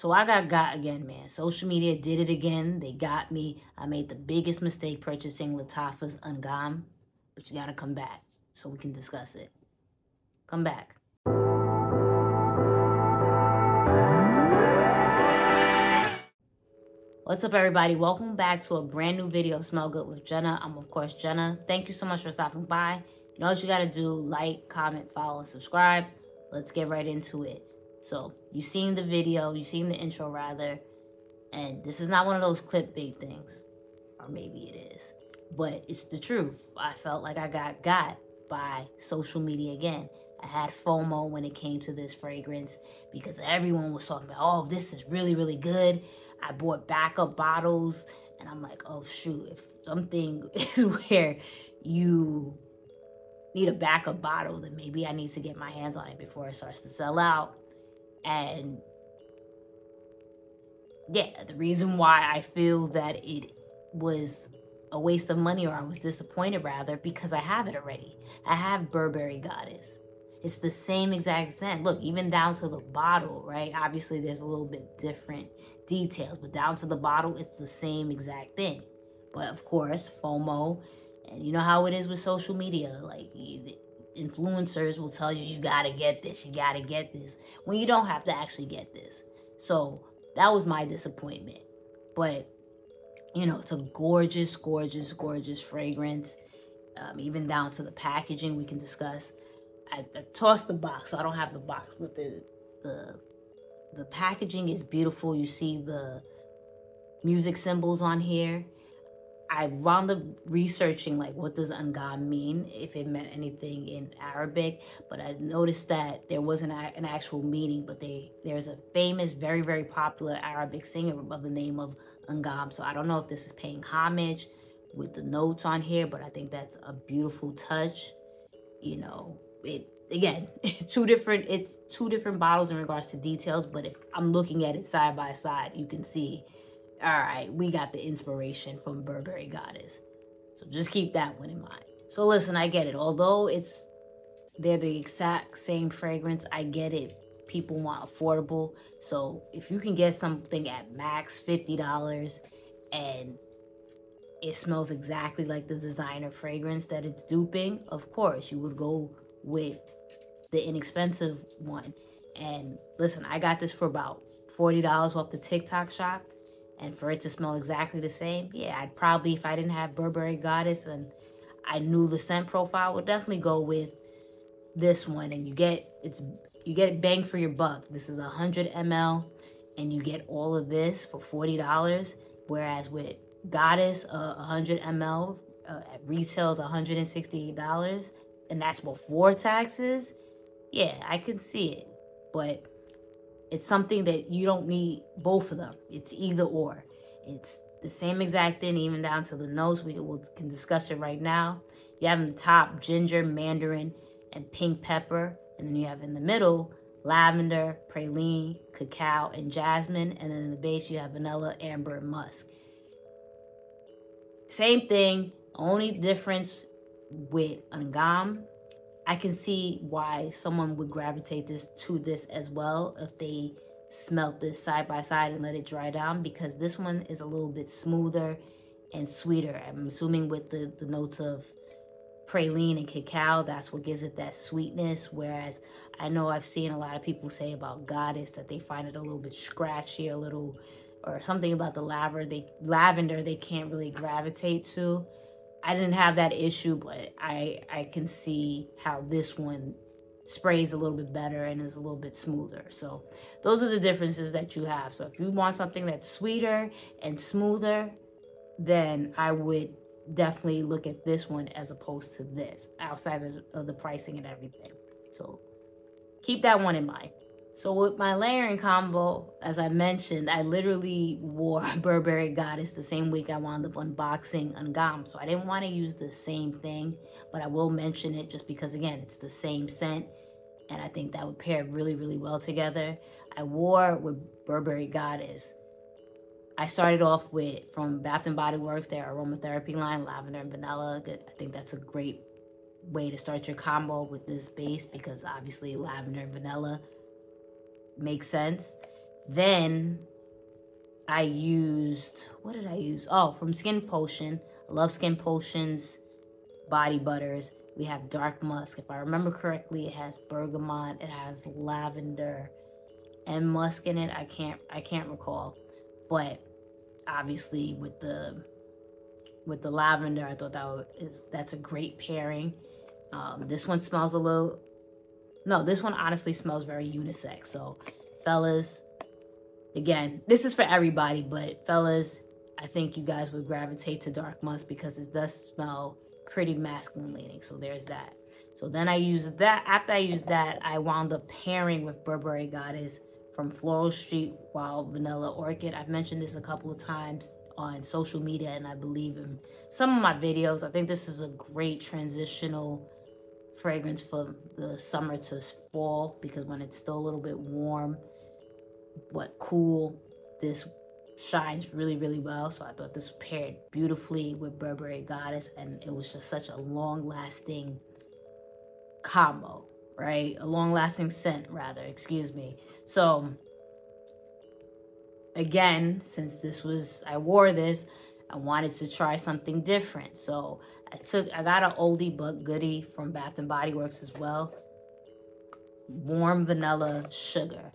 So I got again, man. Social media did it again. They got me. I made the biggest mistake purchasing Lattafa Angham. But you got to come back so we can discuss it. Come back. What's up, everybody? Welcome back to a brand new video of Smell Good with Jenna. I'm, of course, Jenna. Thank you so much for stopping by. You know what you got to do. Like, comment, follow, and subscribe. Let's get right into it. So, you've seen the video. You've seen the intro, rather. And this is not one of those clickbait things. Or maybe it is. But it's the truth. I felt like I got by social media again. I had FOMO when it came to this fragrance because everyone was talking about, oh, this is really, really good. I bought backup bottles, and I'm like, oh, shoot, if something is where you need a backup bottle, then maybe I need to get my hands on it before it starts to sell out. And yeah, the reason why I feel that it was a waste of money, or I was disappointed rather, because I have it already. I have Burberry Goddess. It's the same exact scent. Look, even down to the bottle, right? Obviously, there's a little bit different details, but down to the bottle, it's the same exact thing. But of course, FOMO, and you know how it is with social media. Like, influencers will tell you, you gotta get this, you gotta get this, when you don't have to actually get this. So that was my disappointment. But, you know, it's a gorgeous, gorgeous, gorgeous fragrance. Even down to the packaging, we can discuss. I tossed the box, so I don't have the box, but the packaging is beautiful. You see the music symbols on here. I wound up researching, like, what does Angham mean, if it meant anything in Arabic, but I noticed that there wasn't an actual meaning, but there's a famous, very, very popular Arabic singer of the name of Angham, so I don't know if this is paying homage with the notes on here, but I think that's a beautiful touch. You know, it's two different bottles in regards to details, but if I'm looking at it side by side, you can see, all right, we got the inspiration from Burberry Goddess. So just keep that one in mind. So listen, I get it. Although they're the exact same fragrance, I get it. People want affordable. So if you can get something at max $50 and it smells exactly like the designer fragrance that it's duping, of course, you would go with the inexpensive one. And listen, I got this for about $40 off the TikTok shop. And for it to smell exactly the same, yeah, I'd probably, if I didn't have Burberry Goddess and I knew the scent profile, would definitely go with this one. And you get bang for your buck. This is 100 ml, and you get all of this for $40. Whereas with Goddess, 100 ml at retail is $168, and that's before taxes. Yeah, I can see it, but it's something that you don't need both of them. It's either or. It's the same exact thing, even down to the notes. We can discuss it right now. You have in the top ginger, mandarin, and pink pepper, and then you have in the middle lavender, praline, cacao, and jasmine, and then in the base you have vanilla, amber, and musk. Same thing, only difference with Angham, I can see why someone would gravitate to this as well if they smelt this side by side and let it dry down, because this one is a little bit smoother and sweeter. I'm assuming with the notes of praline and cacao, that's what gives it that sweetness. Whereas I know I've seen a lot of people say about Goddess that they find it a little bit scratchy, or something about the lavender they can't really gravitate to. I didn't have that issue, but I can see how this one sprays a little bit better and is a little bit smoother. So those are the differences that you have. So if you want something that's sweeter and smoother, then I would definitely look at this one as opposed to this, outside of the pricing and everything. So keep that one in mind. So with my layering combo, as I mentioned, I literally wore Burberry Goddess the same week I wound up unboxing Angham. So I didn't want to use the same thing, but I will mention it just because, again, it's the same scent. And I think that would pair really, really well together. I wore with Burberry Goddess. I started off from Bath & Body Works, their aromatherapy line, lavender and vanilla. I think that's a great way to start your combo with this base, because obviously lavender and vanilla makes sense. Then I used, what did I use? Oh, from Skin Potion. I love Skin Potion's body butters. We have Dark Musk. If I remember correctly, it has bergamot, it has lavender and musk in it. I can't recall. But obviously with the lavender, I thought that's a great pairing. This one smells a little, no, this one honestly smells very unisex. So fellas, again, this is for everybody, but fellas, I think you guys would gravitate to Dark Musk because it does smell pretty masculine leaning. So there's that. So then I used that. After I used that, I wound up pairing with Burberry Goddess from Floral Street Wild Vanilla Orchid. I've mentioned this a couple of times on social media, and I believe in some of my videos. I think this is a great transitional fragrance for the summer to fall, because when it's still a little bit warm but cool, this shines really, really well. So I thought this paired beautifully with Burberry Goddess, and it was just such a long-lasting combo, right? A long-lasting scent, rather, excuse me. So again, since I wore this, I wanted to try something different. So I got an oldie but goodie from Bath and Body Works as well. Warm vanilla sugar.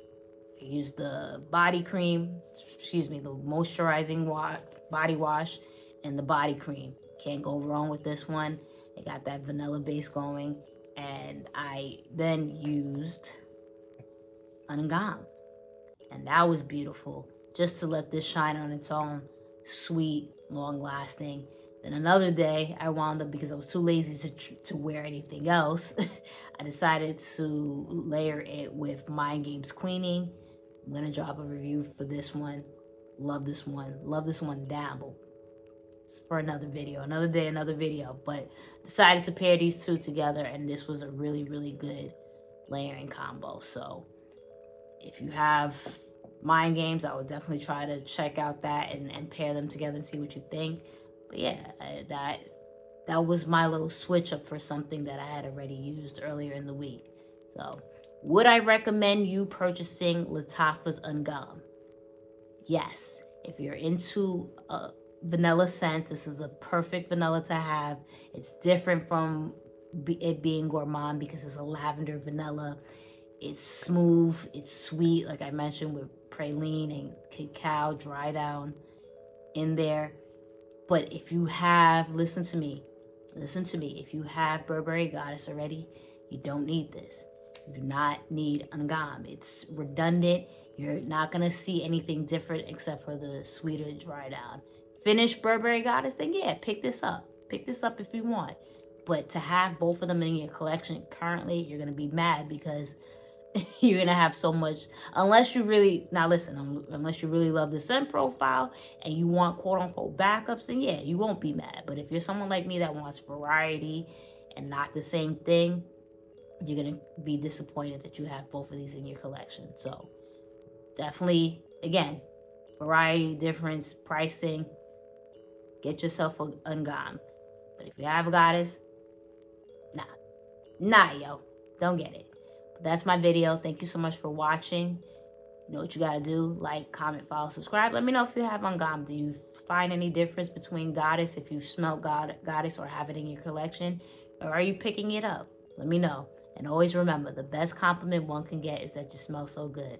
I used the body cream, the moisturizing body wash and the body cream. Can't go wrong with this one. It got that vanilla base going. And I then used Angham. And that was beautiful, just to let this shine on its own. Sweet, long lasting. Then another day, I wound up, because I was too lazy to wear anything else, I decided to layer it with Mind Games Queening. I'm going to drop a review for this one. Love this one. Love this one down, but it's for another video. Another day, another video. But decided to pair these two together, and this was a really, really good layering combo. So if you have Mind Games, I would definitely try to check out that and pair them together and see what you think. But yeah, that was my little switch up for something that I had already used earlier in the week. So would I recommend you purchasing Lattafa's Angham? Yes. If you're into vanilla scents, this is a perfect vanilla to have. It's different from it being gourmand because it's a lavender vanilla. It's smooth, it's sweet, like I mentioned, with praline and cacao dry down in there. But if you have, listen to me, if you have Burberry Goddess already, you don't need this. You do not need Angham. It's redundant. You're not going to see anything different except for the sweeter dry down. Finish Burberry Goddess, then yeah, pick this up. Pick this up if you want. But to have both of them in your collection currently, you're going to be mad because you're going to have so much, unless you really, now listen, unless you really love the scent profile and you want quote unquote backups, then yeah, you won't be mad. But if you're someone like me that wants variety and not the same thing, you're going to be disappointed that you have both of these in your collection. So definitely, again, variety, difference, pricing, get yourself an Angham. But if you have a Goddess, nah, yo, don't get it. But that's my video. Thank you so much for watching. You know what you gotta do: like, comment, follow, subscribe. Let me know if you have Angham. Do you find any difference between Goddess, if you smell Goddess or have it in your collection, or are you picking it up? Let me know. And always remember, the best compliment one can get is that you smell so good.